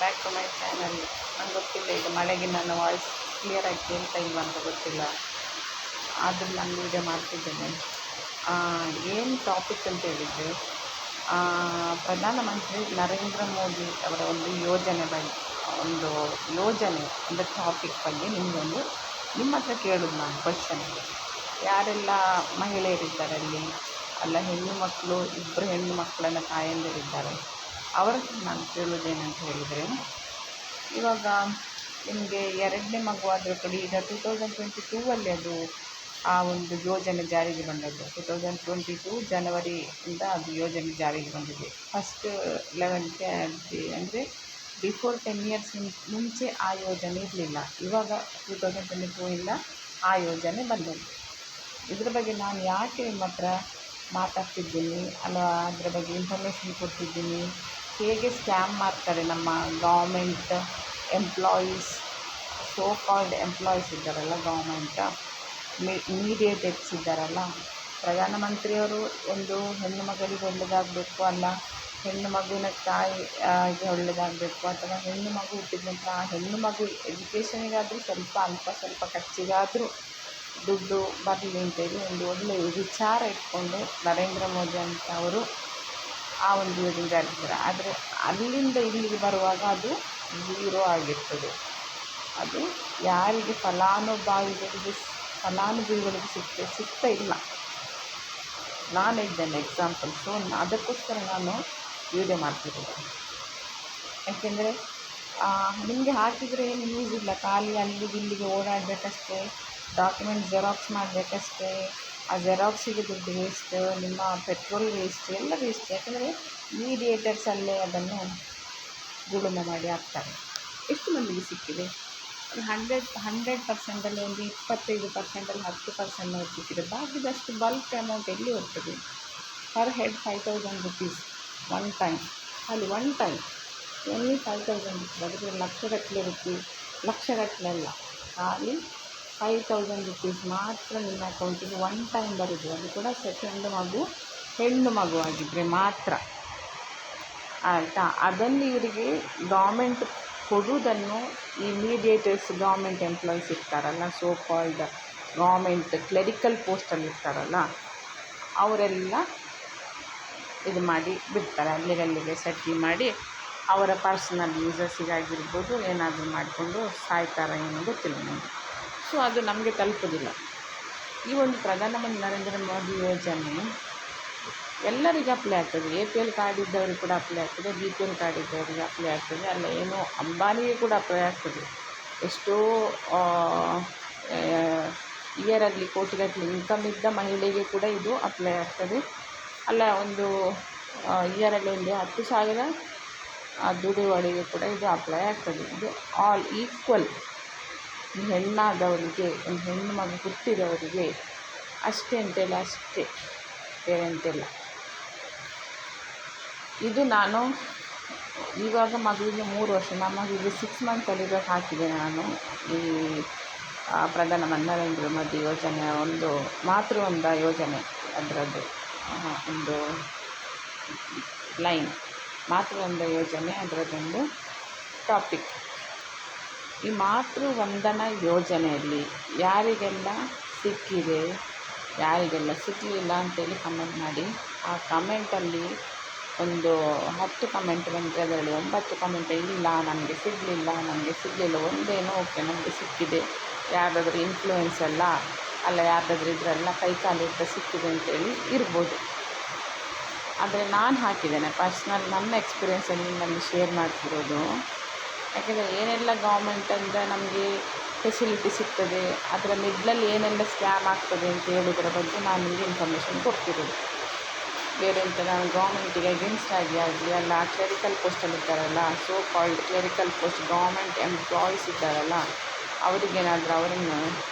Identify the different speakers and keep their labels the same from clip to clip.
Speaker 1: Back to my channel. ನಂಗೆ ಗೊತ್ತಿಲ್ಲ ಈಗ ಮಳೆಗೆ ನನ್ನ ವಾಯ್ಸ್ ಕ್ಲಿಯರಾಗಿ ಕೇಳ್ತಾ ಇಲ್ವ ಅಂತ ಗೊತ್ತಿಲ್ಲ, ಆದರೂ ನಾನು ವೀಡಿಯೋ ಮಾಡ್ತಿದ್ದೇನೆ. ಏನು ಟಾಪಿಕ್ ಅಂತ ಹೇಳಿದರೆ, ಪ್ರಧಾನಮಂತ್ರಿ ನರೇಂದ್ರ ಮೋದಿ ಅವರ ಒಂದು ಯೋಜನೆ ಒಂದು ಟಾಪಿಕ್ ಬಗ್ಗೆ ನಿಮ್ಮ ಹತ್ರ ಕೇಳೋದು ನಾನು ಕ್ವಶನ್. ಯಾರೆಲ್ಲ ಮಹಿಳೆಯರಿದ್ದಾರೆ ಅಲ್ಲ ಹೆಣ್ಣು ಮಕ್ಕಳು, ಇಬ್ಬರು ಹೆಣ್ಣು ಮಕ್ಕಳನ್ನು ತಾಯಂದಿರಿದ್ದಾರೆ, ಅವರ ನಾನು ಕೇಳೋದೇನಂತ ಹೇಳಿದರೆ, ಇವಾಗ ನಿಮಗೆ ಎರಡನೇ ಮಗುವಾದರೂ ಕೂಡ ಈಗ 2022 ಅದು ಆ ಒಂದು ಯೋಜನೆ ಜಾರಿಗೆ ಬಂದದ್ದು. 2022 ಜನವರಿಯಿಂದ ಅದು ಯೋಜನೆ ಜಾರಿಗೆ ಬಂದಿದೆ. ಫಸ್ಟ್ 11th ಅಂದರೆ ಬಿಫೋರ್ 10 years ಮುಂಚೆ ಆ ಯೋಜನೆ ಇರಲಿಲ್ಲ. ಇವಾಗ 2022 ಆ ಯೋಜನೆ ಬಂದದ್ದು. ಇದ್ರ ಬಗ್ಗೆ ನಾನು ಯಾಕೆ ನಿಮ್ಮ ಹತ್ರ ಮಾತಾಡ್ತಿದ್ದೀನಿ ಅದರ ಬಗ್ಗೆ ಇನ್ಫಾರ್ಮೇಷನ್ ಕೊಡ್ತಿದ್ದೀನಿ. ಹೇಗೆ ಸ್ಕ್ಯಾಮ್ ಮಾಡ್ತಾರೆ ನಮ್ಮ government employees, so called employees ಇದ್ದಾರಲ್ಲ, ಗೌರ್ಮೆಂಟ್ ಮೀಡಿಯೇಟರ್ಸ್ ಇದ್ದಾರಲ್ಲ. ಪ್ರಧಾನಮಂತ್ರಿಯವರು ಒಂದು ಹೆಣ್ಣು ಮಗಳಿಗೆ ಒಳ್ಳೆಯದಾಗಬೇಕು, ಅಲ್ಲ ಹೆಣ್ಣು ಮಗುವಿನ ತಾಯಿಗೆ ಒಳ್ಳೆಯದಾಗಬೇಕು, ಅಥವಾ ಹೆಣ್ಣು ಮಗು ಹುಟ್ಟಿದ ನಂತರ ಆ ಹೆಣ್ಣು ಮಗು ಎಜುಕೇಷನಿಗಾದರೂ ಸ್ವಲ್ಪ ಖರ್ಚಿಗಾದರೂ ದುಡ್ಡು ಬರಲಿ ಅಂತೇಳಿ ಒಂದು ಒಳ್ಳೆಯ ವಿಚಾರ ಇಟ್ಕೊಂಡು ನರೇಂದ್ರ ಮೋದಿ ಅಂತ ಅವರು ಆ ಒಂದು ಯೋಜನೆ ಜಾರಿಸಿದ್ದಾರೆ. ಆದರೆ ಅಲ್ಲಿಂದ ಇಲ್ಲಿಗೆ ಬರುವಾಗ ಅದು 0 ಆಗಿರ್ತದೆ. ಅದು ಯಾರಿಗೆ ಫಲಾನುಭವಿಗಳಿಗೆ ಸಿಗ್ತಾ ಇಲ್ಲ. ನಾನು ಇದ್ದೇನೆ ಎಕ್ಸಾಂಪಲ್. ಸೊ ಅದಕ್ಕೋಸ್ಕರ ನಾನು ವೀಡಿಯೋ ಮಾಡ್ತಿರೋದು. ಯಾಕೆಂದರೆ ನಿಮಗೆ ಹಾಕಿದರೆ ಏನು ಯೂಸ್ ಇಲ್ಲ, ಖಾಲಿ ಅಲ್ಲಿಗೆ ಇಲ್ಲಿಗೆ ಓಡಾಡಬೇಕಷ್ಟೇ, ಡಾಕ್ಯುಮೆಂಟ್ ಜೆರಾಕ್ಸ್ ಮಾಡಬೇಕಷ್ಟೇ. ಆ ಜೆರಾಕ್ಸಿಗೆ ದುಡ್ಡು ವೇಸ್ಟ್, ನಿಮ್ಮ ಪೆಟ್ರೋಲ್ ವೇಸ್ಟ್, ಎಲ್ಲ ವೇಸ್ಟ್. ಯಾಕೆಂದರೆ ಮೀಡಿಯೇಟರ್ಸ್ ಅಲ್ಲೇ ಅದನ್ನು ಗುಳುಮ ಮಾಡಿ ಹಾಕ್ತಾರೆ. ಎಷ್ಟು ಮಂದಿಗೆ ಸಿಕ್ಕಿದೆ? 100% ಒಂದು 25%, 10% ಸಿಕ್ಕಿದೆ. ಬಾಕಿದಷ್ಟು ಬಲ್ಕ್ ಅಮೌಂಟ್ ಎಲ್ಲಿ ಹೋಗ್ತದೆ? Per head 5,000 rupees one time, ಖಾಲಿ ಒನ್ ಟೈಮ್ ಓನ್ಲಿ 5,000 rupees. ಅದಕ್ಕೆ ಲಕ್ಷಗಟ್ಟಲೆ ಅಲ್ಲ, ಖಾಲಿ 5,000 rupees ಮಾತ್ರ ನಿಮ್ಮ ಅಕೌಂಟಿಗೆ ಒನ್ ಟೈಮ್ ಬರೋದು. ಅದು ಕೂಡ ಸೆಕೆಂಡ್ ಮಗು ಹೆಣ್ಣು ಮಗು ಆಗಿದ್ದರೆ ಮಾತ್ರ, ಆಯಿತಾ? ಅದನ್ನು ಇವರಿಗೆ ಗೌರ್ಮೆಂಟ್ ಕೊಡುವುದನ್ನು ಈ ಮೀಡಿಯೇಟರ್ಸ್, ಗೌರ್ಮೆಂಟ್ ಎಂಪ್ಲಾಯೀಸ್ ಇರ್ತಾರಲ್ಲ, ಸೋ ಕಾಲ್ಡ್ ಗೌರ್ಮೆಂಟ್ ಕ್ಲೆರಿಕಲ್ ಪೋಸ್ಟಲ್ಲಿ ಇರ್ತಾರಲ್ಲ, ಅವರೆಲ್ಲ ಇದು ಮಾಡಿ ಬಿಡ್ತಾರೆ. ಅಲ್ಲಿಗೆ ಸೆಟ್ಲ್ ಮಾಡಿ ಅವರ ಪರ್ಸ್ನಲ್ ಯೂಸರ್ಸಿಗಾಗಿರ್ಬೋದು ಏನಾದರೂ ಮಾಡಿಕೊಂಡು ಸಾಯ್ತಾರೆ, ಏನೋ ಗೊತ್ತಿಲ್ಲ ನನಗೆ. ಸೊ ಅದು ನಮಗೆ ತಲುಪೋದಿಲ್ಲ. ಈ ಒಂದು ಪ್ರಧಾನಮಂತ್ರಿ ನರೇಂದ್ರ ಮೋದಿ ಯೋಜನೆ ಎಲ್ಲರಿಗೆ ಅಪ್ಲೈ ಆಗ್ತದೆ. APL ಕಾರ್ಡ್ ಇದ್ದವರಿಗೆ ಕೂಡ ಅಪ್ಲೈ ಆಗ್ತದೆ, BPL ಕಾರ್ಡ್ ಇದ್ದವರಿಗೆ ಅಪ್ಲೈ ಆಗ್ತದೆ, ಅಲ್ಲ ಏನು ಅಂಬಾನಿಗೆ ಕೂಡ ಅಪ್ಲೈ ಆಗ್ತದೆ. ಎಷ್ಟೋ ಇಯರಲ್ಲಿ ಕೋಟಿಗಟ್ಟಲೆ ಇನ್ಕಮ್ ಇದ್ದ ಮಹಿಳೆಗೆ ಕೂಡ ಇದು ಅಪ್ಲೈ ಆಗ್ತದೆ. ಅಲ್ಲ ಒಂದು ಇಯರಲ್ಲಿ ಒಂದು 10,000 ದುಡಿಯುವವರಿಗೆ ಕೂಡ ಇದು ಅಪ್ಲೈ ಆಗ್ತದೆ. ಇದು ಆಲ್ ಈಕ್ವಲ್. ಹೆಣ್ಣಾದವರಿಗೆ, ಒಂದು ಹೆಣ್ಣು ಮಗು ಹುಟ್ಟಿದವರಿಗೆ ಅಷ್ಟೇ ಅಂತೆಲ್ಲ, ಅಷ್ಟೇ, ಬೇರೆ ಅಂತೆಲ್ಲ. ಇದು ನಾನು ಇವಾಗ ಮಗುವಿಗೆ 3 ವರ್ಷ, ನಮ್ಮ ಮಗುವಿಗೆ 6 months ಹಾಕಿದ್ದೇನೆ ನಾನು ಈ ಪ್ರಧಾನಮಂತ್ರಿ ನರೇಂದ್ರ ಮೋದಿ ಯೋಜನೆ, ಒಂದು ಮಾತೃವಂದ ಯೋಜನೆ, ಅದರದ್ದು ಒಂದು ಲೈನ್, ಮಾತೃವಂದ ಯೋಜನೆ, ಅದರದ್ದೊಂದು ಟಾಪಿಕ್. ಈ ಮಾತೃವಂದನಾ ಯೋಜನೆಯಲ್ಲಿ ಯಾರಿಗೆಲ್ಲ ಸಿಕ್ಕಿದೆ, ಯಾರಿಗೆಲ್ಲ ಸಿಕ್ಕಲಿಲ್ಲ ಅಂತೇಳಿ ಕಮೆಂಟ್ ಮಾಡಿ. ಆ ಕಮೆಂಟಲ್ಲಿ ಒಂದು 10 ಕಮೆಂಟ್ ಬಂದರೆ ಅದರಲ್ಲಿ 9 ಕಮೆಂಟ್ ಇಲ್ಲ, ನನಗೆ ಸಿಗಲಿಲ್ಲ, ಒಂದೇನೋ ಓಕೆ ನನಗೆ ಸಿಕ್ಕಿದೆ, ಯಾರ್ದಾದ್ರೂ ಇನ್ಫ್ಲೂಯೆನ್ಸ್ ಅಲ್ಲ ಯಾರ್ದಾದ್ರೂ ಇದರೆಲ್ಲ ಕೈಕಾಲಿಟ್ಟು ಸಿಕ್ಕಿದೆ ಅಂತೇಳಿ ಇರ್ಬೋದು. ಆದರೆ ನಾನು ಹಾಕಿದ್ದೇನೆ ಪರ್ಸ್ನಲ್ ನನ್ನ ಎಕ್ಸ್ಪೀರಿಯೆನ್ಸಲ್ಲಿ ನಿಮ್ಮಲ್ಲಿ ಶೇರ್ ಮಾಡ್ತಿರೋದು. ಯಾಕೆಂದರೆ ಏನೆಲ್ಲ ಗೌರ್ಮೆಂಟಿಂದ ನಮಗೆ ಫೆಸಿಲಿಟಿ ಸಿಗ್ತದೆ, ಅದರ ಮಿಡ್ಲಲ್ಲಿ ಏನೆಲ್ಲ ಸ್ಕ್ಯಾಮ್ ಆಗ್ತದೆ ಅಂತ ಹೇಳೋದ್ರ ಬಗ್ಗೆ ನಾನು ನಿಮಗೆ ಇನ್ಫಾರ್ಮೇಷನ್ ಕೊಡ್ತಿರೋದು. ಬೇರೆ ಅಂತ ನಾನು ಗೌರ್ಮೆಂಟಿಗೆ ಅಗೇನ್ಸ್ಟ್ ಆಗಲಿ ಅಲ್ಲ ಕ್ಲೆರಿಕಲ್ ಪೋಸ್ಟಲ್ಲಿ ಇದ್ದಾರಲ್ಲ, so called clerical post government employees ಇದ್ದಾರಲ್ಲ, ಅವರಿಗೇನಾದರೂ ಅವರನ್ನು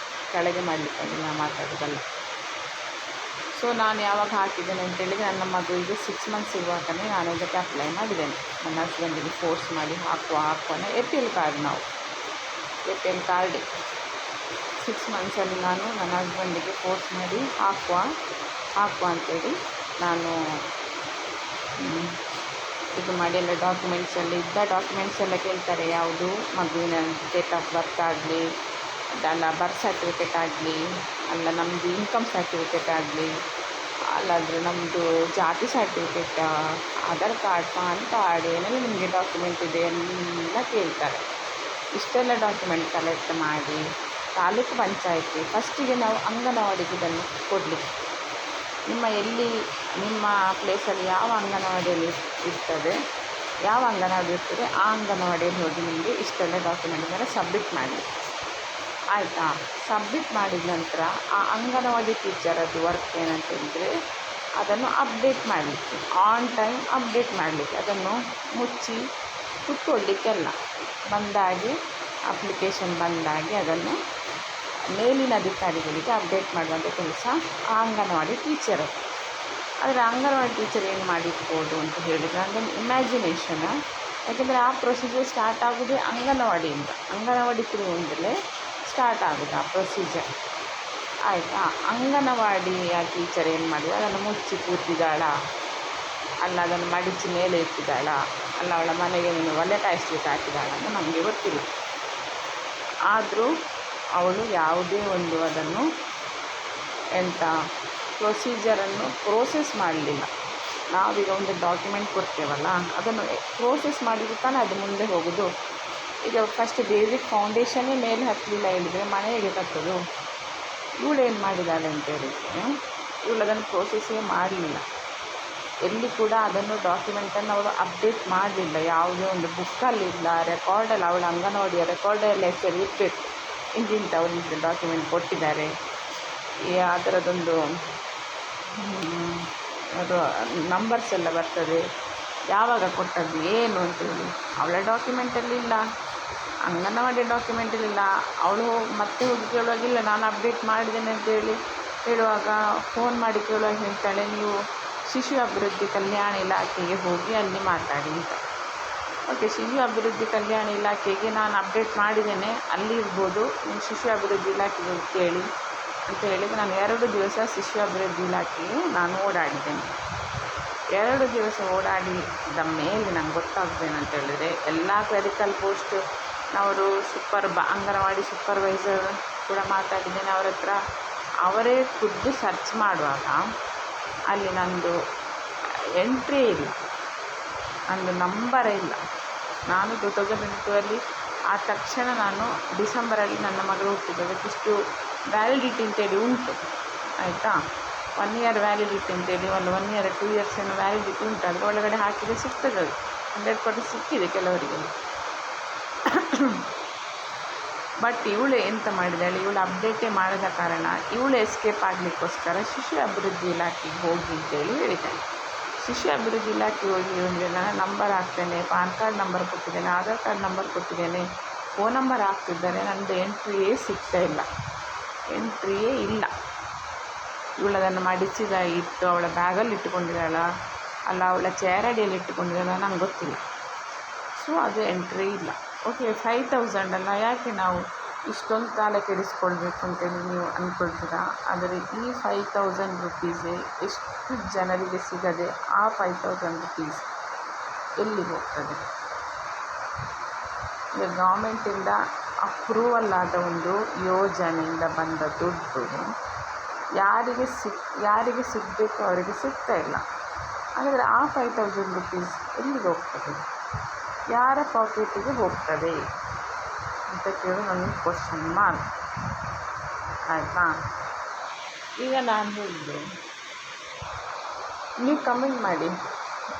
Speaker 1: ಕೆಳಗೆ ಮಾಡಲಿಕ್ಕಾಗಿ ನಾನು ಮಾತಾಡೋದಲ್ಲ. ಸೊ ನಾನು ಯಾವಾಗ ಹಾಕಿದ್ದೇನೆ ಅಂತೇಳಿದರೆ, ನನ್ನ ಮಗುವಿಗೆ 6 months ಇರುವಾಗಲೇ ನಾನು ಇದಕ್ಕೆ ಅಪ್ಲೈ ಮಾಡಿದ್ದೇನೆ. ನನ್ನ ಹಸ್ಬೆಂಡಿಗೆ ಫೋರ್ಸ್ ಮಾಡಿ ಹಾಕುವನೇ APL ಕಾರ್ಡ್, APL ಕಾರ್ಡ್ 6 monthsಲ್ಲಿ ನಾನು ನನ್ನ ಹಸ್ಬೆಂಡಿಗೆ ಫೋರ್ಸ್ ಮಾಡಿ ಹಾಕುವ ಅಂತೇಳಿ ನಾನು ಇದು ಮಾಡಿ ಎಲ್ಲ ಡಾಕ್ಯುಮೆಂಟ್ಸ್ ಎಲ್ಲ ಇದ್ದ ಡಾಕ್ಯುಮೆಂಟ್ಸ್ ಎಲ್ಲ ಕೇಳ್ತಾರೆ. ಯಾವುದು ಮಗುವಿನ ಡೇಟ್ ಆಫ್ ಬರ್ತ್ ಆಗಲಿ, ಅಲ್ಲ ಬರ್ತ್ ಸರ್ಟಿಫಿಕೇಟ್ ಆಗಲಿ, ಅಲ್ಲ ನಮ್ಮದು ಇನ್ಕಮ್ ಸರ್ಟಿಫಿಕೇಟ್ ಆಗಲಿ, ಅಲ್ಲಾದರೆ ನಮ್ಮದು ಜಾತಿ certificate, Aadhaar card, PAN card, ಏನೆಲ್ಲ ನಿಮಗೆ ಡಾಕ್ಯುಮೆಂಟ್ ಇದೆ ಎಲ್ಲ ಕೇಳ್ತಾರೆ. ಇಷ್ಟೆಲ್ಲ ಡಾಕ್ಯುಮೆಂಟ್ ಕಲೆಕ್ಟ್ ಮಾಡಿ ತಾಲೂಕು ಪಂಚಾಯತಿ ಫಸ್ಟಿಗೆ ನಾವು ಅಂಗನವಾಡಿಗೆ ಇದನ್ನು ಕೊಡಲಿಕ್ಕೆ, ನಿಮ್ಮ ಪ್ಲೇಸಲ್ಲಿ ಯಾವ ಅಂಗನವಾಡಿಯಲ್ಲಿ ಇರ್ತದೆ, ಯಾವ ಅಂಗನವಾಡಿ ಇರ್ತದೆ ಆ ಅಂಗನವಾಡಿಯಲ್ಲಿ ಹೋಗಿ ನಿಮಗೆ ಇಷ್ಟೆಲ್ಲ ಡಾಕ್ಯುಮೆಂಟ್ನ ಸಬ್ಮಿಟ್ ಮಾಡಿ. ಆಯಿತಾ? ಸಬ್ಮಿಟ್ ಮಾಡಿದ ನಂತರ ಆ ಅಂಗನವಾಡಿ ಟೀಚರದ್ದು ವರ್ಕ್ ಏನಂತ ಹೇಳಿದರೆ ಅದನ್ನು ಅಪ್ಡೇಟ್ ಮಾಡಲಿಕ್ಕೆ, ಆನ್ ಟೈಮ್ ಅಪ್ಡೇಟ್ ಮಾಡಲಿಕ್ಕೆ, ಅದನ್ನು ಮುಚ್ಚಿ ಕುತ್ಕೊಳ್ಳಿಕ್ಕೆಲ್ಲ ಬಂದಾಗಿ ಅಪ್ಲಿಕೇಶನ್ ಬಂದಾಗಿ ಅದನ್ನು ಮೇಲಿನ ಅಧಿಕಾರಿಗಳಿಗೆ ಅಪ್ಡೇಟ್ ಮಾಡುವಂಥ ಕೆಲಸ ಆ ಅಂಗನವಾಡಿ ಟೀಚರ್. ಆದರೆ ಅಂಗನವಾಡಿ ಟೀಚರ್ ಏನು ಮಾಡಿರ್ಬೋದು ಅಂತ ಹೇಳಿದರೆ ಅದೊಂದು ಇಮ್ಯಾಜಿನೇಷನ್. ಯಾಕೆಂದರೆ ಆ ಪ್ರೊಸೀಜರ್ ಸ್ಟಾರ್ಟ್ ಆಗೋದೇ ಅಂಗನವಾಡಿಯಿಂದ, ಅಂಗನವಾಡಿ ಥ್ರೂಯಿಂದಲೇ ಸ್ಟಾರ್ಟ್ ಆಗೋದು ಆ ಪ್ರೊಸೀಜರ್. ಆಯಿತಾ? ಅಂಗನವಾಡಿಯ ಟೀಚರ್ ಏನು ಮಾಡಿದ, ಅದನ್ನು ಮುಚ್ಚಿ ಕೂತಿದ್ದಾಳ, ಅಲ್ಲ ಅದನ್ನು ಮಡಿಚಿ ಮೇಲೆ ಇಟ್ಟಿದ್ದಾಳ, ಅಲ್ಲ ಅವಳ ಮನೆಗೆ ನೀನು ಒಲೆ ಕಾಯಿಸ್ಲಿಕ್ಕೆ ಹಾಕಿದ್ದಾಳ ಅಂತ ನಮಗೆ ಗೊತ್ತಿಲ್ಲ. ಆದರೂ ಅವಳು ಯಾವುದೇ ಒಂದು ಅದನ್ನು ಪ್ರೊಸೀಜರನ್ನು ಪ್ರೋಸೆಸ್ ಮಾಡಲಿಲ್ಲ. ನಾವೀಗ ಒಂದು ಡಾಕ್ಯುಮೆಂಟ್ ಕೊಡ್ತೇವಲ್ಲ, ಅದನ್ನು ಪ್ರೋಸೆಸ್ ಮಾಡಿದ್ರೆ ತಾನೇ ಅದು ಮುಂದೆ ಹೋಗೋದು. ಈಗ ಫಸ್ಟ್ ಬೇಸಿಕ್ ಫೌಂಡೇಶನ್ನೇ ಮೇಲೆ ಹತ್ತಲಿಲ್ಲ ಹೇಳಿದರೆ ಮನೆ ಹೇಗೆ ಕಟ್ಟೋದು? ಇವಳೇನು ಮಾಡಿದ್ದಾಳೆ ಅಂತೇಳಿದರೆ ಇವಳು ಅದನ್ನು ಪ್ರೋಸೆಸ್ಸೇ ಮಾಡಲಿಲ್ಲ. ಎಲ್ಲಿ ಕೂಡ ಅದನ್ನು ಡಾಕ್ಯುಮೆಂಟನ್ನು ಅವಳು ಅಪ್ಡೇಟ್ ಮಾಡಲಿಲ್ಲ. ಯಾವುದೇ ಒಂದು ಬುಕ್ಕಲ್ಲಿಲ್ಲ, ರೆಕಾರ್ಡಲ್ಲಿ, ಅವಳ ಅಂಗನವಾಡಿಯ ರೆಕಾರ್ಡಲ್ಲಿ ಹೆಸರು ಇರಬೇಕು, ಇಂತಿಂಥವ್ರಿಗೆ ಡಾಕ್ಯುಮೆಂಟ್ ಕೊಟ್ಟಿದ್ದಾರೆ, ಅದರದ್ದೊಂದು ಅದು ನಂಬರ್ಸ್ ಎಲ್ಲ ಬರ್ತದೆ, ಯಾವಾಗ ಕೊಟ್ಟದ್ದು ಏನು ಅಂತೇಳಿ ಅವಳ ಡಾಕ್ಯುಮೆಂಟಲ್ಲಿಲ್ಲ, ಅಂಗನವಾಡಿ ಡಾಕ್ಯುಮೆಂಟಲ್ಲಿಲ್ಲ. ಅವಳು ಮತ್ತೆ ಹೋಗಿ ಕೇಳುವಾಗಿಲ್ಲ, ನಾನು ಅಪ್ಡೇಟ್ ಮಾಡಿದ್ದೇನೆ ಅಂತೇಳಿ ಹೇಳುವಾಗ ಫೋನ್ ಮಾಡಿ ಕೇಳುವಾಗ ಹೇಳ್ತಾಳೆ, ನೀವು ಶಿಶು ಅಭಿವೃದ್ಧಿ ಕಲ್ಯಾಣ ಇಲಾಖೆಗೆ ಹೋಗಿ ಅಲ್ಲಿ ಮಾತಾಡಿ ಅಂತ. ಓಕೆ, ಶಿಶು ಅಭಿವೃದ್ಧಿ ಕಲ್ಯಾಣ ಇಲಾಖೆಗೆ ನಾನು ಅಪ್ಡೇಟ್ ಮಾಡಿದ್ದೇನೆ, ಅಲ್ಲಿ ಇರ್ಬೋದು, ನೀವು ಶಿಶು ಅಭಿವೃದ್ಧಿ ಇಲಾಖೆಗೆ ಕೇಳಿ ಅಂತ ಹೇಳಿದರೆ ನಾನು 2 ದಿವಸ ಶಿಶು ಅಭಿವೃದ್ಧಿ ಇಲಾಖೆಗೆ ನಾನು ಓಡಾಡಿದ್ದೇನೆ. 2 ದಿವಸ ಓಡಾಡಿದ ಮೇಲೆ ನಂಗೆ ಗೊತ್ತಾಗ್ತೇನೆ ಹೇಳಿದರೆ ಎಲ್ಲ ಕ್ಲರಿಕಲ್ ಪೋಸ್ಟ್ ಅವರು ಅಂಗನವಾಡಿ ಸೂಪರ್ವೈಸರ್ ಕೂಡ ಮಾತಾಡಿದ್ದೇನೆ ಅವರ ಹತ್ರ. ಅವರೇ ಖುದ್ದು ಸರ್ಚ್ ಮಾಡುವಾಗ ಅಲ್ಲಿ ನಂದು ಎಂಟ್ರಿ ಇಲ್ಲ, ನಂದು ನಂಬರೇ ಇಲ್ಲ. ನಾನು 2002 ಆ ತಕ್ಷಣ ನಾನು ಡಿಸೆಂಬರಲ್ಲಿ ನನ್ನ ಮಗಳು ಹುಟ್ಟಿದ್ದು, ಅದಕ್ಕಿಷ್ಟು ವ್ಯಾಲಿಡಿಟಿ ಅಂತೇಳಿ ಉಂಟು. ಆಯಿತಾ? 1 ಇಯರ್ ವ್ಯಾಲಿಡಿಟಿ ಅಂತೇಳಿ, 1 ಇಯರ್ 2 ಇಯರ್ಸ್ ಏನೋ ವ್ಯಾಲಿಡಿಟಿ ಉಂಟು. ಅದರ ಒಳಗಡೆ ಹಾಕಿದರೆ ಸಿಗ್ತದೆ, ಅದು 100% ಸಿಕ್ಕಿದೆ ಕೆಲವರಿಗೆ. ಬಟ್ ಇವಳು ಎಂತ ಮಾಡಿದಾಳೆ, ಇವಳು ಅಪ್ಡೇಟೇ ಮಾಡದ ಕಾರಣ ಇವಳು ಎಸ್ಕೇಪ್ ಆಗಲಿಕ್ಕೋಸ್ಕರ ಶಿಶು ಅಭಿವೃದ್ಧಿ ಇಲಾಖೆಗೆ ಹೋಗಿ ಅಂತೇಳಿ ಹೇಳಿದ್ದಾಳೆ. ಶಿಶು ಅಭಿವೃದ್ಧಿ ಇಲಾಖೆಗೆ ಹೋಗಿ ಅಂದರೆ ನಾನು ನಂಬರ್ ಹಾಕ್ತೇನೆ, ಪಾನ್ ಕಾರ್ಡ್ ನಂಬರ್ ಕೊಟ್ಟಿದ್ದೇನೆ, ಆಧಾರ್ ಕಾರ್ಡ್ ನಂಬರ್ ಕೊಟ್ಟಿದ್ದೇನೆ, ಫೋನ್ ನಂಬರ್ ಹಾಕ್ತಿದ್ದಾರೆ, ನನ್ನದು ಎಂಟ್ರಿಯೇ ಸಿಗ್ತಾ ಇಲ್ಲ, ಎಂಟ್ರಿಯೇ ಇಲ್ಲ. ಇವಳದನ್ನು ಮಡಿಚಿದ ಇಟ್ಟು ಅವಳ ಬ್ಯಾಗಲ್ಲಿ ಇಟ್ಟುಕೊಂಡಿದ್ದಾಳ, ಅಲ್ಲ ಅವಳ ಚೇರಡಿಯಲ್ಲಿ ಇಟ್ಟುಕೊಂಡಿದ್ದಾಳ, ನಂಗೆ ಗೊತ್ತಿಲ್ಲ. ಸೊ ಅದು ಎಂಟ್ರಿ ಇಲ್ಲ. ಓಕೆ, 5000 ಅಲ್ಲ, ಯಾಕೆ ನಾವು ಇಷ್ಟೊಂದು ಕಾಲ ಕೆಡಿಸ್ಕೊಳ್ಬೇಕು ಅಂತೇಳಿ ನೀವು ಅಂದ್ಕೊಳ್ತೀರಾ. ಆದರೆ ಈ 5000 ರುಪೀಸೇ ಎಷ್ಟು ಜನರಿಗೆ ಸಿಗದೆ ಆ 5000 ರುಪೀಸ್ ಎಲ್ಲಿಗೆ ಹೋಗ್ತದೆ? ಈಗ ಗೌರ್ಮೆಂಟಿಂದ ಅಪ್ರೂವಲ್ ಆದ ಒಂದು ಯೋಜನೆಯಿಂದ ಬಂದ ದುಡ್ಡು ಯಾರಿಗೆ ಸಿಗಬೇಕು ಅವರಿಗೆ ಸಿಗ್ತಾ ಇಲ್ಲ. ಹಾಗಾದರೆ ಆ 5000 ರುಪೀಸ್ ಎಲ್ಲಿಗೆ ಹೋಗ್ತದೆ, ಯಾರ ಪಾಕೆಟಿಗೆ ಹೋಗ್ತದೆ ಅಂತ ಕೇಳಿ ನನಗೆ ಕ್ವಶನ್ ಮಾರ್ಕ್. ಆಯಿತಾ? ಈಗ ನಾನು ಹೇಳಿದೆ, ನೀವು ಕಮೆಂಟ್ ಮಾಡಿ,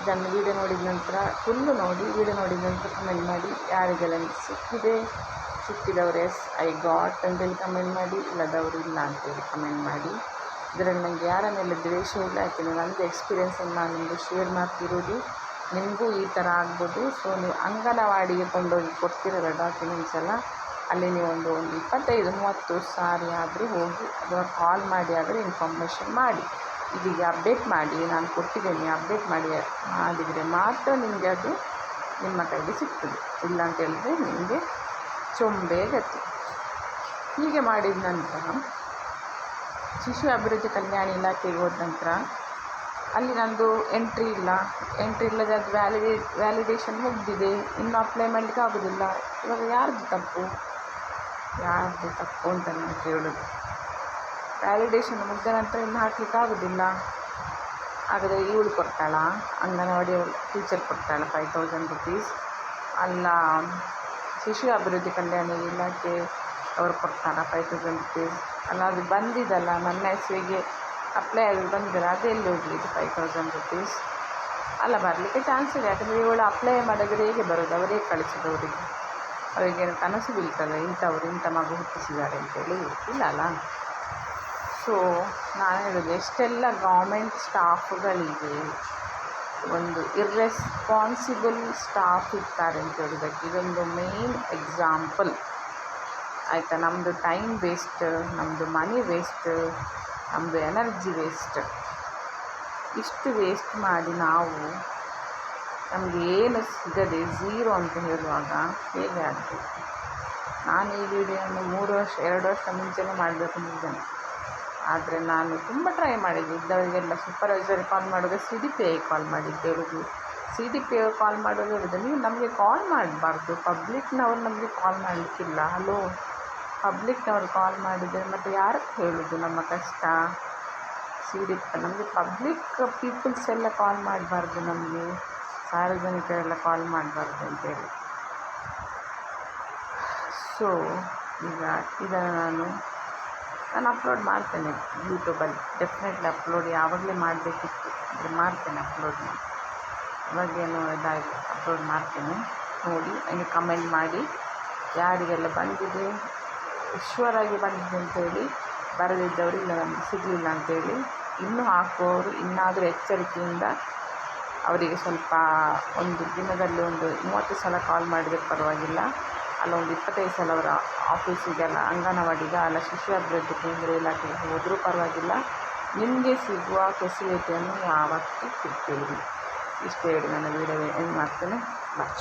Speaker 1: ಇದನ್ನು ವೀಡಿಯೋ ನೋಡಿದ ನಂತರ ಫುಲ್ಲು ನೋಡಿ, ವೀಡಿಯೋ ನೋಡಿದ ನಂತರ ಕಮೆಂಟ್ ಮಾಡಿ, ಯಾರಿಗೆಲ್ಲ ಸಿಕ್ಕಿದವರು ಎಸ್ ಐ ಗಾಟ್ ಅಂತೇಳಿ ಕಮೆಂಟ್ ಮಾಡಿ, ಇಲ್ಲದವರು ಇಲ್ಲ ಅಂತೇಳಿ ಕಮೆಂಟ್ ಮಾಡಿ. ಇದರಲ್ಲಿ ನನಗೆ ಯಾರ ಮೇಲೆ ದ್ವೇಷ ಇಲ್ಲ, ಯಾಕೆಂದರೆ ನನ್ನದು ಎಕ್ಸ್ಪೀರಿಯೆನ್ಸನ್ನು ನಾನು ನಿಮಗೆ ಶೇರ್ ಮಾಡ್ತಿರೋದು. ನಿಮಗೂ ಈ ಥರ ಆಗ್ಬೋದು. ಸೊ ನೀವು ಅಂಗನವಾಡಿಗೆ ಕೊಂಡೋಗಿ ಕೊಡ್ತಿರಲ್ಲ ಡಾಕ್ಯುಮೆಂಟ್ಸ್ ಎಲ್ಲ, ಅಲ್ಲಿ ನೀವು ಒಂದು 25-30 ಸಾರಿ ಆದರೂ ಹೋಗಿ ಅಥವಾ ಕಾಲ್ ಮಾಡಿ ಆದರೂ ಇನ್ಫಾರ್ಮೇಷನ್ ಮಾಡಿ, ಇದೀಗ ಅಪ್ಡೇಟ್ ಮಾಡಿ, ನಾನು ಕೊಟ್ಟಿದ್ದೇನೆ ಅಪ್ಡೇಟ್ ಮಾಡಿದರೆ ಮಾತ್ರ ನಿಮಗೆ ಅದು ನಿಮ್ಮ ಕೈಗೆ ಸಿಗ್ತದೆ. ಇಲ್ಲ ಅಂತ ಹೇಳಿದ್ರೆ ನಿಮಗೆ ಚೊಂಬೆ ಗತಿ. ಹೀಗೆ ಮಾಡಿದ ನಂತರ ಶಿಶು ಅಭಿವೃದ್ಧಿ ಕಲ್ಯಾಣ ಇಲಾಖೆಗೆ ಹೋದ ನಂತರ ಅಲ್ಲಿ ನಂದು ಎಂಟ್ರಿ ಇಲ್ಲದೆ ಅದು ವ್ಯಾಲಿಡೇಷನ್ ಮುಗಿದಿದೆ, ಇನ್ನೂ ಅಪ್ಲೈ ಮಾಡಲಿಕ್ಕೆ ಆಗೋದಿಲ್ಲ. ಇವಾಗ ಯಾರ್ದು ತಪ್ಪು ಅಂತ ನಾನು ಕೇಳೋದು. ವ್ಯಾಲಿಡೇಷನ್ ಮುಗಿದ ನಂತರ ಇನ್ನು ಹಾಕ್ಲಿಕ್ಕೆ ಆಗೋದಿಲ್ಲ. ಹಾಗಾದರೆ ಇವಳು ಕೊಡ್ತಾಳ, ಅಂಗನವಾಡಿ ಟೀಚರ್ ಕೊಡ್ತಾಳ 5000 ರುಪೀಸ್, ಅಲ್ಲ ಶಿಶು ಅಭಿವೃದ್ಧಿ ಕಲ್ಯಾಣ ಇಲಾಖೆ ಅವರು ಕೊಡ್ತಾರ 5000 ರುಪೀಸ್, ಅಲ್ಲ ಅದು ಬಂದಿದ್ದಲ್ಲ ನನ್ನ ಹೆಸರಿಗೆ ಅಪ್ಲೈ ಆಗಿ ಬಂದಿಲ್ಲ, ಅದೆಲ್ಲಿ ಹೋಗಲಿಕ್ಕೆ 5000 ರುಪೀಸ್? ಅಲ್ಲ ಬರಲಿಕ್ಕೆ ಚಾನ್ಸ್ ಇದೆ, ಯಾಕಂದರೆ ಇವಳು ಅಪ್ಲೈ ಮಾಡಿದರೆ ಹೇಗೆ ಬರೋದು? ಅವರೇ ಕಳಿಸಿದವರಿಗೆ ಅವರಿಗೇನು ಕನಸು ಬೀಳ್ತದೆ ಇಂಥ ಮಗು ಹುಟ್ಟಿಸಿದ್ದಾರೆ ಅಂತೇಳಿ? ಇಲ್ಲ ಅಲ್ಲ. ಸೊ ನಾನು ಹೇಳೋದು, ಎಷ್ಟೆಲ್ಲ ಗೌರ್ಮೆಂಟ್ ಸ್ಟಾಫ್ಗಳಿಗೆ ಒಂದು ಇರ್ರೆಸ್ಪಾನ್ಸಿಬಲ್ ಸ್ಟಾಫ್ ಇರ್ತಾರೆ ಅಂತ ಹೇಳೋದಕ್ಕೆ ಇದೊಂದು ಮೇನ್ ಎಕ್ಸಾಂಪಲ್ ಆಯಿತಾ. ನಮ್ಮದು ಟೈಮ್ ವೇಸ್ಟ್, ನಮ್ಮದು ಮನಿ ವೇಸ್ಟ್, ನಮ್ಮದು ಎನರ್ಜಿ ವೇಸ್ಟ್. ಇಷ್ಟು ವೇಸ್ಟ್ ಮಾಡಿ ನಾವು ನಮಗೆ ಏನು ಸಿಗದೆ ಝೀರೋ ಅಂತ ಹೇಳುವಾಗ ಹೇಗೆ ಆಗಬೇಕು? ನಾನು ಈ ವಿಡಿಯೋವನ್ನು 2 ವರ್ಷ ಮುಂಚೆನೇ ಮಾಡಬೇಕು ಅಂತಿದ್ದೇನೆ. ಆದರೆ ನಾನು ತುಂಬ ಟ್ರೈ ಮಾಡಿದ್ದೆ. ಇದ್ದವರಿಗೆಲ್ಲ ಸೂಪರ್ವೈಸರಿಗೆ ಕಾಲ್ ಮಾಡುವಾಗ CDPI ಕಾಲ್ ಮಾಡಿದ್ದು ಹೇಳೋದು. CDPI ಕಾಲ್ ಮಾಡುವಾಗ ಹೇಳೋದು, ನೀವು ನಮಗೆ ಕಾಲ್ ಮಾಡಬಾರ್ದು, ಪಬ್ಲಿಕ್ನವ್ರು ನಮಗೆ ಕಾಲ್ ಮಾಡಲಿಕ್ಕಿಲ್ಲ. ಹಲೋ, ಪಬ್ಲಿಕ್ನವ್ರು ಕಾಲ್ ಮಾಡಿದರೆ ಮತ್ತು ಯಾರಕ್ಕೆ ಹೇಳೋದು ನಮ್ಮ ಕಷ್ಟ? ನಮಗೆ ಪಬ್ಲಿಕ್ ಪೀಪಲ್ಸ್ ಎಲ್ಲ ಕಾಲ್ ಮಾಡಬಾರ್ದು, ನಮಗೆ ಸಾರ್ವಜನಿಕರೆಲ್ಲ ಕಾಲ್ ಮಾಡಬಾರ್ದು ಅಂತೇಳಿ. ಸೊ ಈಗ ಇದನ್ನು ನಾನು ಅಪ್ಲೋಡ್ ಮಾಡ್ತೇನೆ ಯೂಟ್ಯೂಬಲ್ಲಿ, ಡೆಫಿನೆಟ್ಲಿ ಅಪ್ಲೋಡ್ ಯಾವಾಗಲೇ ಮಾಡಬೇಕಿತ್ತು, ಆದರೆ ಮಾಡ್ತೇನೆ ಅಪ್ಲೋಡ್. ಇವಾಗೇನು ಇದಾಗಿ ಅಪ್ಲೋಡ್ ಮಾಡ್ತೇನೆ, ನೋಡಿ ನನಗೆ ಕಮೆಂಟ್ ಮಾಡಿ ಯಾರಿಗೆಲ್ಲ ಬಂದಿದೆ, ಶ್ಯೂರಾಗಿ ಬಂದಿದೆ ಅಂತೇಳಿ, ಬರದಿದ್ದವರು ಇಲ್ಲ ನಮಗೆ ಸಿಗಲಿಲ್ಲ ಅಂತೇಳಿ. ಇನ್ನೂ ಹಾಕುವವರು ಇನ್ನಾದರೂ ಎಚ್ಚರಿಕೆಯಿಂದ ಅವರಿಗೆ ಸ್ವಲ್ಪ ಒಂದು ದಿನದಲ್ಲಿ ಒಂದು 30 ಸಲ ಕಾಲ್ ಮಾಡಿದರೆ ಪರವಾಗಿಲ್ಲ, ಅಲ್ಲ ಒಂದು 25 ಸಲ ಅವರ ಆಫೀಸಿಗೆಲ್ಲ ಅಂಗನವಾಡಿಗೆ ಅಲ್ಲ ಶಿಶು ಅಭಿವೃದ್ಧಿ ಕೇಂದ್ರ ಇಲಾಖೆಗೆ ಹೋದರೂ ಪರವಾಗಿಲ್ಲ, ನಿಮಗೆ ಸಿಗುವ ಫೆಸಿಲಿಟಿಯನ್ನು ಯಾವತ್ತೂ ಕೊಡ್ತೀವಿ. ಇಷ್ಟೇ ಹೇಳಿ ನನ್ನ ವೀಡಿಯೋ ಎಂಡ್ ಮಾಡ್ತೇನೆ. ಬಾಯ್.